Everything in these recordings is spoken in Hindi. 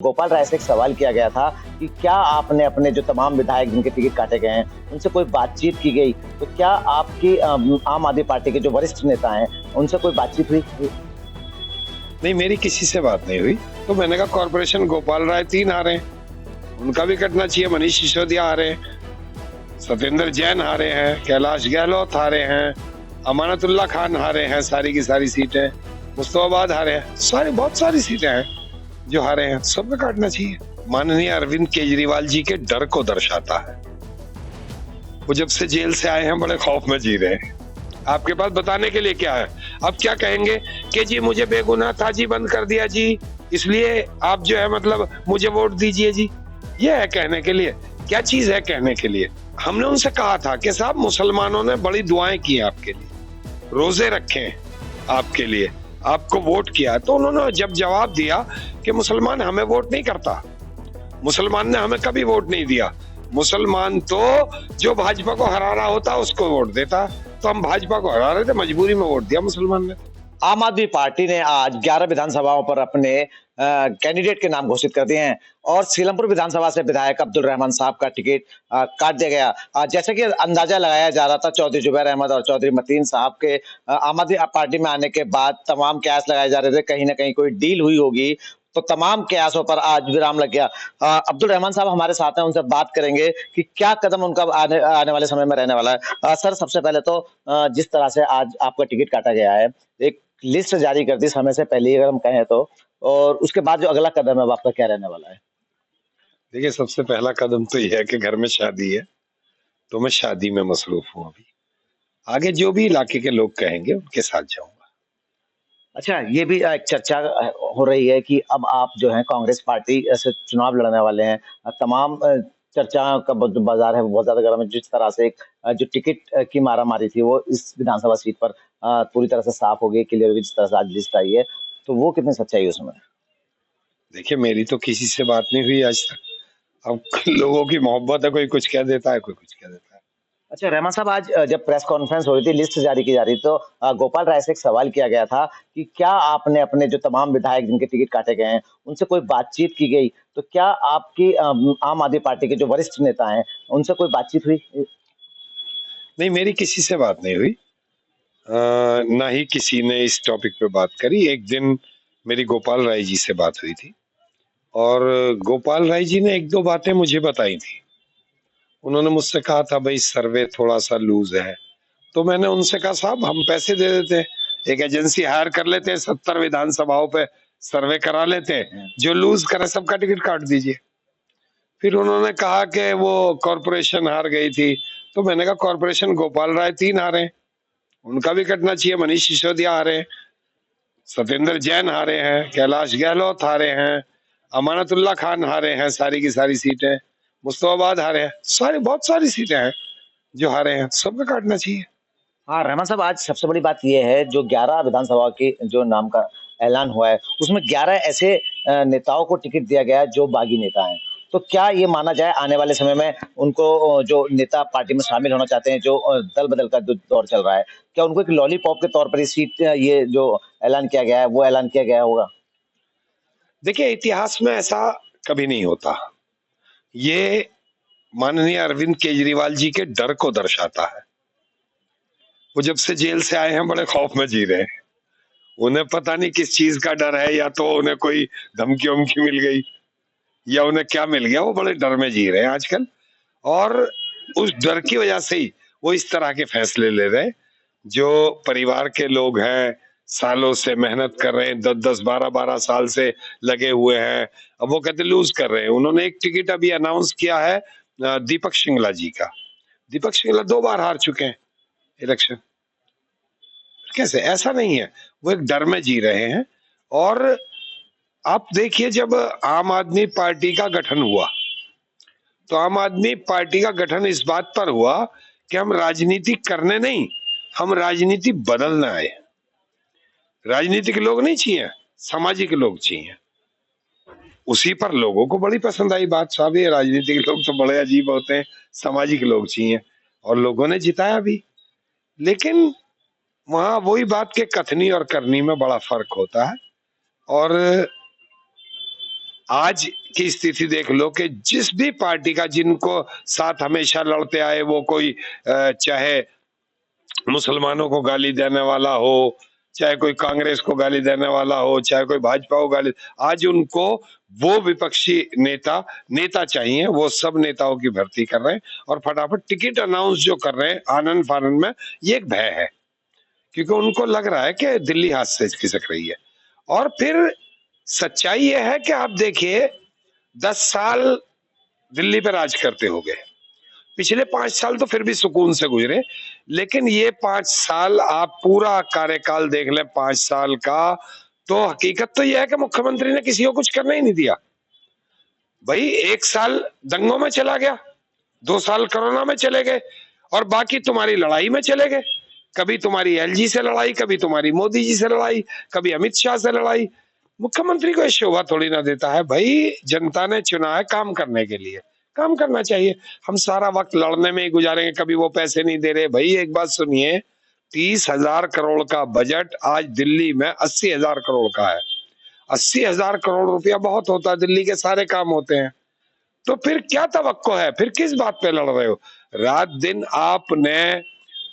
गोपाल राय से एक सवाल किया गया था कि क्या आपने अपने जो तमाम विधायक जिनके टिकट काटे गए हैं, उनसे कोई बातचीत की गई? तो क्या आपकी आम आदमी पार्टी के जो वरिष्ठ नेता हैं, उनसे कोई बातचीत हुई? नहीं, मेरी किसी से बात नहीं हुई। तो मैंने कहा कॉर्पोरेशन गोपाल राय 3 हारे हैं, उनका भी कटना चाहिए। मनीष सिसोदिया हारे हैं, सत्येंद्र जैन हारे हैं, कैलाश गहलोत हारे हैं, अमानतुल्लाह खान हारे हैं, सारी की सारी सीटें, मुस्तफाबाद हारे हैं, बहुत सारी सीटें हैं जो हारे हैं, सबका काटना चाहिए। माननीय अरविंद केजरीवाल जी के डर को दर्शाता है। वो जब से जेल से आए हैं बड़े खौफ में जी रहे हैं। आपके पास बताने के लिए क्या है? अब क्या कहेंगे कि जी मुझे बेगुनाह था जी, बंद कर दिया जी, इसलिए आप जो है मतलब मुझे वोट दीजिए जी। ये है कहने के लिए? क्या चीज है कहने के लिए? हमने उनसे कहा था कि साहब मुसलमानों ने बड़ी दुआएं की आपके लिए, रोजे रखे आपके लिए, आपको वोट किया। तो उन्होंने जब जवाब दिया कि मुसलमान हमें वोट नहीं करता, मुसलमान ने हमें कभी वोट नहीं दिया, मुसलमान तो जो भाजपा को हराना होता उसको वोट देता, तो हम भाजपा को हरा रहे थे, मजबूरी में वोट दिया मुसलमान ने। आम आदमी पार्टी ने आज 11 विधानसभाओं पर अपने कैंडिडेट के नाम घोषित कर दिए हैं और सीलमपुर विधानसभा से विधायक अब्दुल रहमान साहब का टिकट काट दिया गया। जैसे कि अंदाजा लगाया जा रहा था, चौधरी जुबैर अहमद और चौधरी मतीन साहब के आम आदमी पार्टी में आने के बाद तमाम कयास लगाए जा रहे थे, कहीं ना कहीं कोई डील हुई होगी, तो तमाम कयासों पर आज विराम लग गया। अब्दुल रहमान साहब हमारे साथ हैं, उनसे बात करेंगे कि क्या कदम उनका आने वाले समय में रहने वाला है। सर, सबसे पहले तो जिस तरह से आज आपका टिकट काटा गया है, एक लिस्ट जारी कर दी समय से पहले ही अगर हम कहें तो, और उसके बाद जो अगला कदम है वो आपका क्या रहने वाला है? देखिए, सबसे पहला कदम तो यह है कि घर में शादी है, तो मैं शादी में मसरूफ हूँ अभी। आगे जो भी इलाके के लोग कहेंगे उनके साथ जाऊंगा। अच्छा, ये भी एक चर्चा हो रही है कि अब आप जो है कांग्रेस पार्टी से चुनाव लड़ने वाले हैं। तमाम चर्चा का जो बाजार है वो बहुत ज्यादा गर्म है। जिस तरह से एक जो टिकट की मारामारी थी वो इस विधानसभा सीट पर पूरी तरह से साफ हो गई, क्लियर हो गई, जिस तरह से आज लिस्ट आई है, तो वो कितनी सच्चाई है उसमें? देखिए, मेरी तो किसी से बात नहीं हुई आज तक। अब लोगों की मोहब्बत है, कोई कुछ कह देता है, कोई कुछ कह देता है। अच्छा रहमान साहब, आज जब प्रेस कॉन्फ्रेंस हो रही थी, लिस्ट जारी की जा रही थी, तो गोपाल राय से एक सवाल किया गया था कि क्या आपने अपने जो तमाम विधायक जिनके टिकट काटे गए हैं, उनसे कोई बातचीत की गई? तो क्या आपकी आम आदमी पार्टी के जो वरिष्ठ नेता हैं, उनसे कोई बातचीत हुई? नहीं, मेरी किसी से बात नहीं हुई। ना ही किसी ने इस टॉपिक पे बात करी। एक दिन मेरी गोपाल राय जी से बात हुई थी और गोपाल राय जी ने एक दो बातें मुझे बताई थी। उन्होंने मुझसे कहा था भाई सर्वे थोड़ा सा लूज है, तो मैंने उनसे कहा साहब हम पैसे दे देते हैं, एक एजेंसी हायर कर लेते हैं, 70 विधानसभाओं पे सर्वे करा लेते हैं, जो लूज करे सबका टिकट काट दीजिए। फिर उन्होंने कहा कि वो कॉरपोरेशन हार गई थी, तो मैंने कहा कॉरपोरेशन गोपाल राय 3 हारे हैं, उनका भी कटना चाहिए। मनीष सिसोदिया हारे हैं, सत्येंद्र जैन हारे हैं, कैलाश गहलोत हारे हैं, अमानतुल्लाह खान हारे हैं, सारी की सारी सीटें, मुस्तफाबाद हारे हैं, बहुत सारी सीटें हैं जो हारे हैं, सबका काटना चाहिए। हाँ रहमान साहब, आज सबसे बड़ी बात यह है, जो 11 विधानसभा के जो नाम का ऐलान हुआ है, उसमें 11 ऐसे नेताओं को टिकट दिया गया है जो बागी नेता हैं। तो क्या ये माना जाए आने वाले समय में उनको जो नेता पार्टी में शामिल होना चाहते हैं, जो दल बदल का जो दौर चल रहा है, क्या उनको एक लॉलीपॉप के तौर पर ये सीट, ये जो ऐलान किया गया है वो ऐलान किया गया होगा? देखिए, इतिहास में ऐसा कभी नहीं होता। ये माननीय अरविंद केजरीवाल जी के डर को दर्शाता है। वो जब से जेल से आए हैं बड़े खौफ में जी रहे हैं। उन्हें पता नहीं किस चीज का डर है, या तो उन्हें कोई धमकी वमकी मिल गई या उन्हें क्या मिल गया, वो बड़े डर में जी रहे हैं आजकल। और उस डर की वजह से ही वो इस तरह के फैसले ले रहे हैं। जो परिवार के लोग हैं, सालों से मेहनत कर रहे हैं, 10-10, 12-12 साल से लगे हुए हैं, अब वो कहते लूज कर रहे हैं। उन्होंने एक टिकट अभी अनाउंस किया है दीपक शिंगला जी का। दीपक शिंगला 2 बार हार चुके हैं इलेक्शन। कैसे? ऐसा नहीं है, वो एक डर में जी रहे हैं। और आप देखिए, जब आम आदमी पार्टी का गठन हुआ, तो आम आदमी पार्टी का गठन इस बात पर हुआ कि हम राजनीति करने नहीं, हम राजनीति बदलना आए। राजनीतिक लोग नहीं चाहिए, सामाजिक लोग चाहिए। उसी पर लोगों को बड़ी पसंद आई बात। साहब ये राजनीतिक लोग तो बड़े अजीब होते हैं, सामाजिक लोग चाहिए, और लोगों ने जिताया भी। लेकिन वहां वही बात के कथनी और करनी में बड़ा फर्क होता है। और आज की स्थिति देख लो कि जिस भी पार्टी का जिनको साथ हमेशा लड़ते आए, वो कोई चाहे मुसलमानों को गाली देने वाला हो, चाहे कोई कांग्रेस को गाली देने वाला हो, चाहे कोई भाजपा को गाली, आज उनको वो विपक्षी नेता चाहिए। वो सब नेताओं की भर्ती कर रहे हैं और फटाफट टिकट अनाउंस जो कर रहे हैं आनंद फानंद में, ये एक भय है, क्योंकि उनको लग रहा है कि दिल्ली हाथ से खिसक रही है। और फिर सच्चाई ये है कि आप देखिए 10 साल दिल्ली पे राज करते हो गए, पिछले 5 साल तो फिर भी सुकून से गुजरे, लेकिन ये 5 साल आप पूरा कार्यकाल देख लें 5 साल का, तो हकीकत तो यह है कि मुख्यमंत्री ने किसी को कुछ करने ही नहीं दिया भाई। 1 साल दंगों में चला गया, 2 साल कोरोना में चले गए, और बाकी तुम्हारी लड़ाई में चले गए। कभी तुम्हारी एलजी से लड़ाई, कभी तुम्हारी मोदी जी से लड़ाई, कभी अमित शाह से लड़ाई। मुख्यमंत्री को ये शोभा थोड़ी ना देता है भाई। जनता ने चुना है काम करने के लिए, काम करना चाहिए। हम सारा वक्त लड़ने में ही गुजारेंगे, कभी वो पैसे नहीं दे रहे। भाई एक बात सुनिए, 30,000 करोड़ का बजट आज दिल्ली में 80,000 करोड़ का है। 80,000 करोड़ रुपया बहुत होता है, दिल्ली के सारे काम होते हैं। तो फिर क्या तवक्को है, फिर किस बात पे लड़ रहे हो? रात दिन आपने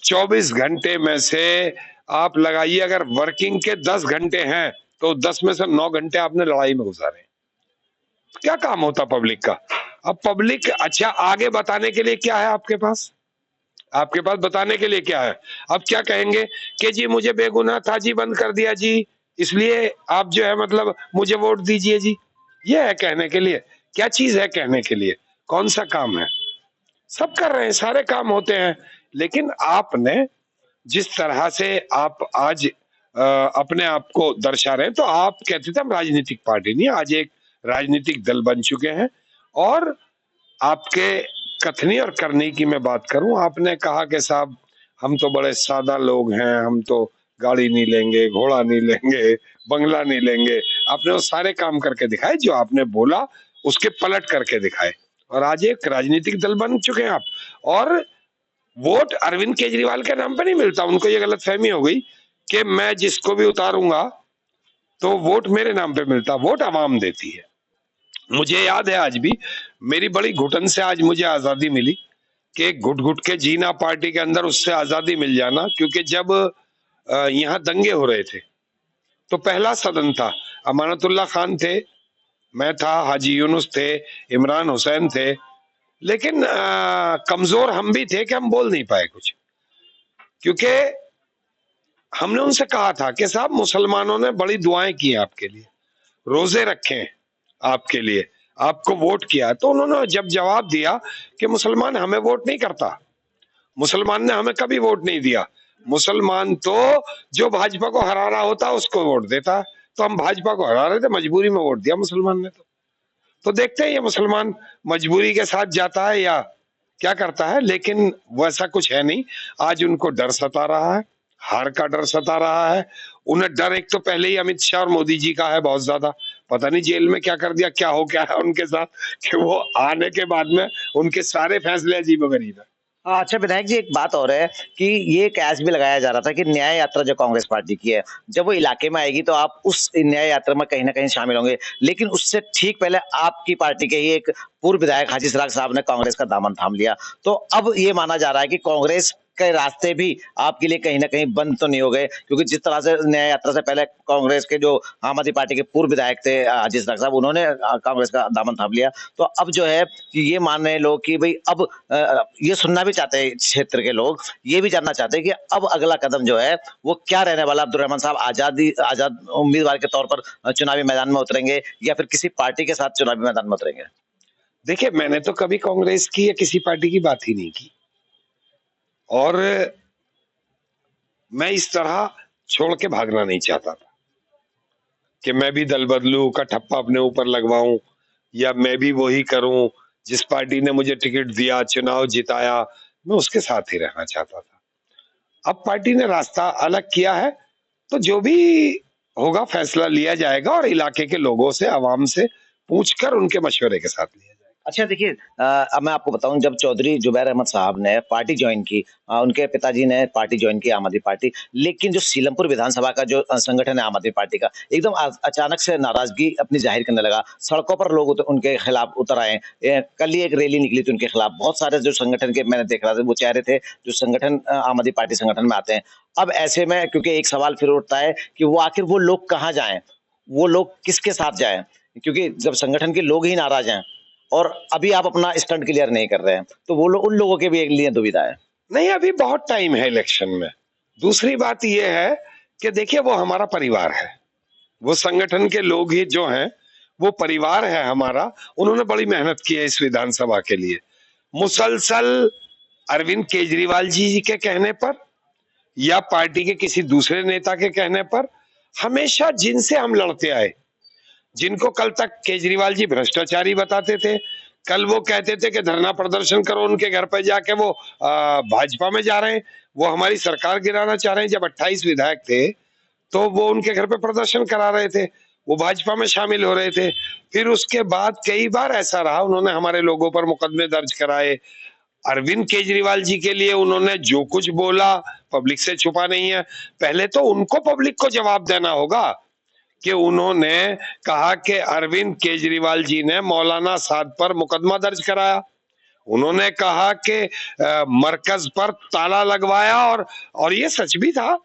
24 घंटे में से आप लगाइए, अगर वर्किंग के 10 घंटे हैं तो 10 में से 9 घंटे आपने लड़ाई में गुजारे। क्या काम होता पब्लिक का? अब पब्लिक, अच्छा आगे बताने के लिए क्या है आपके पास? आपके पास बताने के लिए क्या है? अब क्या कहेंगे कि जी मुझे बेगुनाह था जी, बंद कर दिया जी, इसलिए आप जो है मतलब मुझे वोट दीजिए जी। ये है कहने के लिए? क्या चीज है कहने के लिए? कौन सा काम है? सब कर रहे हैं, सारे काम होते हैं। लेकिन आपने जिस तरह से आप आज अपने आप को दर्शा रहे हैं, तो आप कहते थे हम राजनीतिक पार्टी नहीं, आज एक राजनीतिक दल बन चुके हैं। और आपके कथनी और करनी की मैं बात करूं, आपने कहा कि साहब हम तो बड़े सादा लोग हैं, हम तो गाड़ी नहीं लेंगे, घोड़ा नहीं लेंगे, बंगला नहीं लेंगे। आपने वो सारे काम करके दिखाए, जो आपने बोला उसके पलट करके दिखाए, और आज एक राजनीतिक दल बन चुके हैं आप। और वोट अरविंद केजरीवाल के नाम पे नहीं मिलता। उनको ये गलतफहमी हो गई कि मैं जिसको भी उतारूंगा तो वोट मेरे नाम पे मिलता। वोट आवाम देती है। मुझे याद है आज भी, मेरी बड़ी घुटन से आज मुझे आजादी मिली कि घुट घुट के जीना पार्टी के अंदर, उससे आजादी मिल जाना। क्योंकि जब यहाँ दंगे हो रहे थे तो पहला सदन था, अमानतुल्लाह खान थे, मैं था, हाजी यूनुस थे, इमरान हुसैन थे, लेकिन कमजोर हम भी थे कि हम बोल नहीं पाए कुछ। क्योंकि हमने उनसे कहा था कि साहब मुसलमानों ने बड़ी दुआएं की हैं आपके लिए, रोजे रखे हैं आपके लिए, आपको वोट किया। तो उन्होंने जब जवाब दिया कि मुसलमान हमें वोट नहीं करता, मुसलमान ने हमें कभी वोट नहीं दिया, मुसलमान तो जो भाजपा को हरा रहा होता उसको वोट देता। तो हम भाजपा को हरा रहे थे, मजबूरी में वोट दिया मुसलमान ने। तो देखते हैं ये मुसलमान मजबूरी के साथ जाता है या क्या करता है। लेकिन वैसा कुछ है नहीं। आज उनको डर सता रहा है, हार का डर सता रहा है। उन्हें डर एक तो पहले ही अमित शाह और मोदी जी का है बहुत ज्यादा। पता नहीं जेल में क्या कर दिया, क्या हो गया है उनके साथ, कि वो आने के बाद में उनके सारे फैसले अजीबोगरीब है। अच्छा विधायक जी, एक बात और है कि ये कयास भी लगाया जा रहा था कि न्याय यात्रा जो कांग्रेस पार्टी की है, जब वो इलाके में आएगी तो आप उस न्याय यात्रा में कहीं ना कहीं शामिल होंगे। लेकिन उससे ठीक पहले आपकी पार्टी के ही एक पूर्व विधायक हाजी सराग साहब ने कांग्रेस का दामन थाम लिया। तो अब ये माना जा रहा है कि कांग्रेस के रास्ते भी आपके लिए कहीं ना कहीं बंद तो नहीं हो गए, क्योंकि जिस तरह से न्याय यात्रा से पहले कांग्रेस के जो आम आदमी पार्टी के पूर्व विधायक थे हाजी सराग साहब, उन्होंने कांग्रेस का दामन थाम लिया। तो अब जो है कि ये मान रहे लोग कि भाई अब ये सुनना भी चाहते हैं, क्षेत्र के लोग ये भी जानना चाहते हैं कि अब अगला कदम जो है वो क्या रहने वाला। अब्दुल रहमान साहब आजाद उम्मीदवार के तौर पर चुनावी मैदान में उतरेंगे या फिर किसी पार्टी के साथ चुनावी मैदान में उतरेंगे? देखिए, मैंने तो कभी कांग्रेस की या किसी पार्टी की बात ही नहीं की, और मैं इस तरह छोड़ के भागना नहीं चाहता था कि मैं भी दल बदलू का ठप्पा अपने ऊपर लगवाऊं, या मैं भी वही करूं जिस पार्टी ने मुझे टिकट दिया, चुनाव जिताया, मैं उसके साथ ही रहना चाहता था। अब पार्टी ने रास्ता अलग किया है, तो जो भी होगा फैसला लिया जाएगा, और इलाके के लोगों से, आवाम से पूछकर उनके मशवरे के साथ लिया जाएगा। अच्छा देखिए, अब मैं आपको बताऊं, जब चौधरी जुबैर अहमद साहब ने पार्टी ज्वाइन की, उनके पिताजी ने पार्टी ज्वाइन की, आम आदमी पार्टी, लेकिन जो सीलमपुर विधानसभा का जो संगठन है आम आदमी पार्टी का, एकदम अचानक से नाराजगी अपनी जाहिर करने लगा। सड़कों पर लोग उनके खिलाफ उतर आए। कल ही एक रैली निकली थी उनके खिलाफ। बहुत सारे जो संगठन के मैंने देख रहा था वो चेहरे थे जो संगठन आम आदमी पार्टी संगठन में आते हैं। अब ऐसे में क्योंकि एक सवाल फिर उठता है कि वो आखिर वो लोग कहाँ जाएं, वो लोग किसके साथ जाएं, क्योंकि जब संगठन के लोग ही नाराज हैं और अभी आप अपना स्टंट क्लियर नहीं कर रहे हैं, तो वो लोग, उन लोगों के भी एक लिए दुविधा है। नहीं, अभी बहुत टाइम है इलेक्शन में। दूसरी बात यह है कि देखिए, वो हमारा परिवार है, वो संगठन के लोग ही जो हैं, वो परिवार है हमारा। उन्होंने बड़ी मेहनत की है इस विधानसभा के लिए। मुसलसल अरविंद केजरीवाल जी के कहने पर या पार्टी के किसी दूसरे नेता के कहने पर, हमेशा जिनसे हम लड़ते आए, जिनको कल तक केजरीवाल जी भ्रष्टाचारी बताते थे, कल वो कहते थे कि धरना प्रदर्शन करो उनके घर पर जाके, वो भाजपा में जा रहे हैं, वो हमारी सरकार गिराना चाह रहे हैं। जब 28 विधायक थे तो वो उनके घर पे प्रदर्शन करा रहे थे, वो भाजपा में शामिल हो रहे थे। फिर उसके बाद कई बार ऐसा रहा, उन्होंने हमारे लोगों पर मुकदमे दर्ज कराए। अरविंद केजरीवाल जी के लिए उन्होंने जो कुछ बोला पब्लिक से छुपा नहीं है। पहले तो उनको पब्लिक को जवाब देना होगा कि उन्होंने कहा कि अरविंद केजरीवाल जी ने मौलाना साद पर मुकदमा दर्ज कराया। उन्होंने कहा कि मरकज पर ताला लगवाया, और ये सच भी था।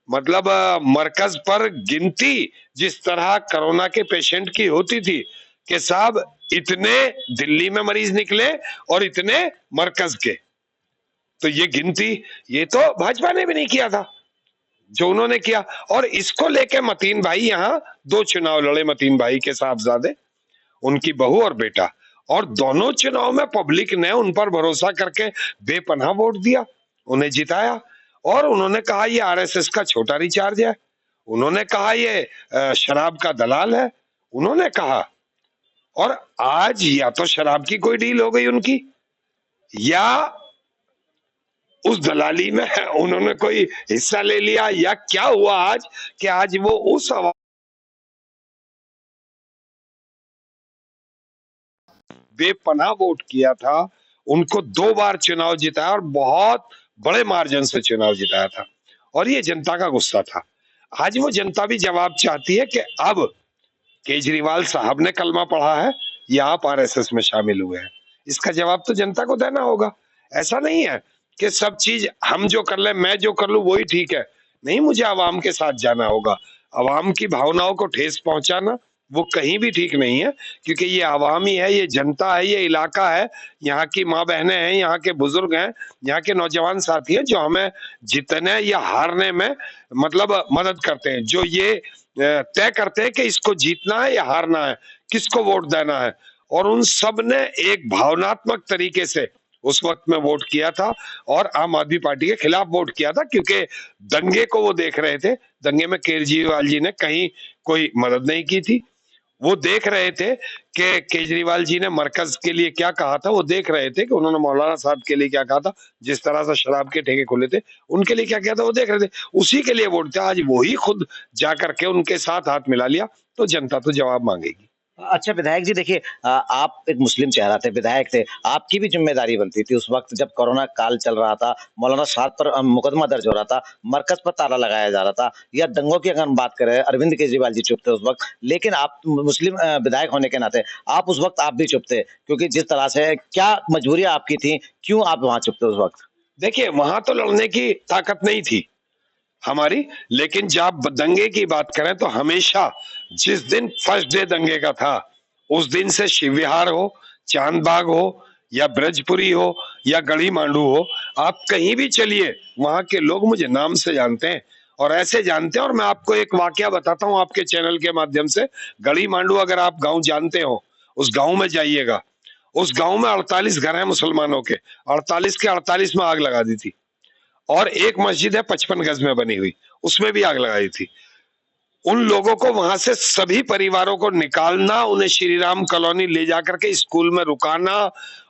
मतलब मरकज पर गिनती जिस तरह कोरोना के पेशेंट की होती थी कि साहब इतने दिल्ली में मरीज निकले और इतने मरकज के, तो ये गिनती, ये तो भाजपा ने भी नहीं किया था जो उन्होंने किया। और इसको लेके मतीन भाई यहाँ 2 चुनाव लड़े, मतीन भाई के साहबजादे, उनकी बहू और बेटा, और दोनों चुनाव में पब्लिक ने उन पर भरोसा करके बेपनाह वोट दिया, उन्हें जिताया। और उन्होंने कहा ये आरएसएस का छोटा रिचार्ज है, उन्होंने कहा ये शराब का दलाल है, उन्होंने कहा। और आज या तो शराब की कोई डील हो गई उनकी, या उस दलाली में उन्होंने कोई हिस्सा ले लिया, या क्या हुआ आज कि आज वो उस बेपनाह वोट किया था, उनको 2 बार चुनाव जिताया और बहुत बड़े मार्जिन से चुनाव जिताया था, और ये जनता का गुस्सा था। आज वो जनता भी जवाब चाहती है कि अब केजरीवाल साहब ने कलमा पढ़ा है या आप आरएसएस में शामिल हुए हैं, इसका जवाब तो जनता को देना होगा। ऐसा नहीं है कि सब चीज हम जो कर ले, मैं जो कर लूं वही ठीक है। नहीं, मुझे आवाम के साथ जाना होगा। आवाम की भावनाओं को ठेस पहुंचाना वो कहीं भी ठीक नहीं है, क्योंकि ये आवाम ही है, ये जनता है, ये इलाका है, यहाँ की माँ बहनें हैं, यहाँ के बुजुर्ग हैं, यहाँ के नौजवान साथी हैं जो हमें जीतने या हारने में मतलब मदद करते हैं, जो ये तय करते हैं कि इसको जीतना है या हारना है, किसको वोट देना है। और उन सब ने एक भावनात्मक तरीके से उस वक्त में वोट किया था और आम आदमी पार्टी के खिलाफ वोट किया था, क्योंकि दंगे को वो देख रहे थे। दंगे में केजरीवाल जी ने कहीं कोई मदद नहीं की थी। वो देख रहे थे कि केजरीवाल जी ने मरकज के लिए क्या कहा था, वो देख रहे थे कि उन्होंने मौलाना साहब के लिए क्या कहा था, जिस तरह से शराब के ठेके खुले थे उनके लिए क्या किया था, वो देख रहे थे, उसी के लिए वोट था। आज वही खुद जाकर के उनके साथ हाथ मिला लिया, तो जनता तो जवाब मांगेगी। अच्छा विधायक जी देखिए, आप एक मुस्लिम चेहरा थे, विधायक थे, आपकी भी जिम्मेदारी बनती थी उस वक्त जब कोरोना काल चल रहा था, मौलाना साद पर मुकदमा दर्ज हो रहा था, मरकज पर ताला लगाया जा रहा था, या दंगों की अगर हम बात करें, अरविंद केजरीवाल जी चुप थे उस वक्त, लेकिन आप मुस्लिम विधायक होने के नाते आप उस वक्त आप भी चुप थे, क्योंकि जिस तरह से क्या मजबूरियां आपकी थी, क्यों आप वहां चुप थे उस वक्त? देखिए, वहां तो लड़ने की ताकत नहीं थी हमारी, लेकिन जब दंगे की बात करें तो हमेशा जिस दिन फर्स्ट डे दंगे का था, उस दिन से शिव विहार हो, चांदबाग हो, या ब्रजपुरी हो, या गढ़ी मांडू हो, आप कहीं भी चलिए, वहां के लोग मुझे नाम से जानते हैं, और ऐसे जानते हैं। और मैं आपको एक वाकया बताता हूं आपके चैनल के माध्यम से। गढ़ी मांडू अगर आप गांव जानते हो, उस गांव में जाइएगा। उस गांव में 48 घर हैं मुसलमानों के, 48 के 48 में आग लगा दी थी। और एक मस्जिद है 55 गज में बनी हुई, उसमें भी आग लगाई थी। उन लोगों को वहां से सभी परिवारों को निकालना, उन्हें श्री राम कॉलोनी ले जाकर के स्कूल में रुकाना,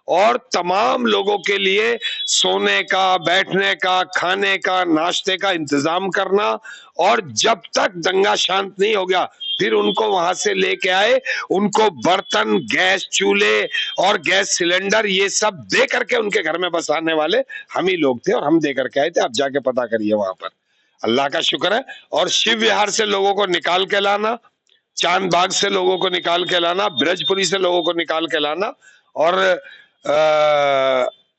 और तमाम लोगों के लिए सोने का, बैठने का, खाने का, नाश्ते का इंतजाम करना। और जब तक दंगा शांत नहीं हो गया फिर उनको वहां से लेके आए, उनको बर्तन, गैस चूल्हे और गैस सिलेंडर ये सब दे करके उनके घर में बसाने वाले हम ही लोग थे, और हम दे करके आए थे। आप जाके पता करिए वहां पर। अल्लाह का शुक्र है। और शिव विहार से लोगों को निकाल के लाना, चांद बाग से लोगों को निकाल के लाना, ब्रजपुरी से लोगों को निकाल के लाना, और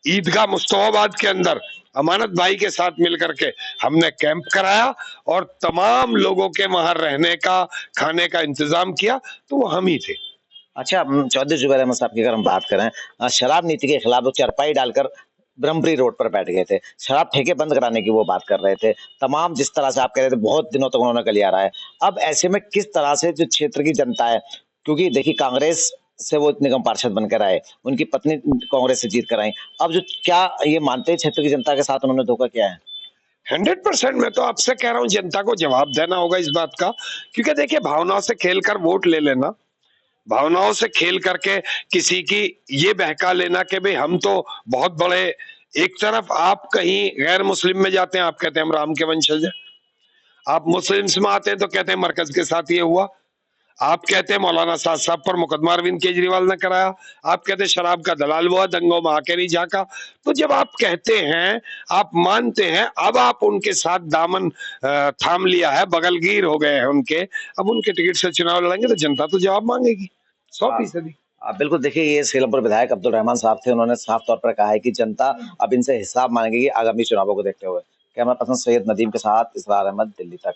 ईदगाह मुस्तफाबाद के अंदर अमानत भाई के साथ मिलकर के हमने कैंप कराया और तमाम लोगों के वहां रहने का, खाने का इंतजाम किया, तो वो हम ही थे। अच्छा, चौधरी जुबैर अहमद साहब की अगर हम बात करें, शराब नीति के खिलाफ वो चारपाई डालकर ब्रह्मपुरी रोड पर बैठ गए थे, शराब ठेके बंद कराने की वो बात कर रहे थे, तमाम जिस तरह से आप कह रहे थे बहुत दिनों तक उन्होंने गलियारा रहा है। अब ऐसे में किस तरह से जो क्षेत्र की जनता है, क्योंकि देखिए कांग्रेस से वो निगम पार्षद बनकर आए, उनकी पत्नी कांग्रेस से जीत कर आई, अब जो क्या ये मानते हैं क्षेत्र की जनता के साथ उन्होंने धोखा किया है? 100% मैं तो आपसे कह रहा हूं, जनता को जवाब देना होगा इस बात का, क्योंकि देखिए भावनाओं से खेलकर वोट ले लेना, भावनाओं से खेल करके किसी की ये बहका लेना कि भाई हम तो बहुत बड़े, एक तरफ आप कहीं गैर मुस्लिम में जाते हैं, आप कहते हैं हम राम के वंशज हैं, आप मुस्लिम्स में आते हैं तो कहते हैं मरकज के साथ ये हुआ, आप कहते हैं मौलाना साद साहब पर मुकदमा अरविंद केजरीवाल ने कराया, आप कहते हैं शराब का दलाल हुआ, दंगों में आके नहीं झांका। तो जब आप कहते हैं, आप मानते हैं, अब आप उनके साथ दामन थाम लिया है, बगलगीर हो गए हैं उनके, अब उनके टिकट से चुनाव लड़ेंगे तो जनता तो जवाब मांगेगी 100%। बिल्कुल, देखिए ये सीलमपुर विधायक अब्दुल रहमान साहब थे, उन्होंने साफ तौर पर कहा है कि जनता अब इनसे हिसाब मांगेगी आगामी चुनावों को देखते हुए। कैमरा पर्सन सैयद नदीम के साथ इसरार अहमद, दिल्ली तक।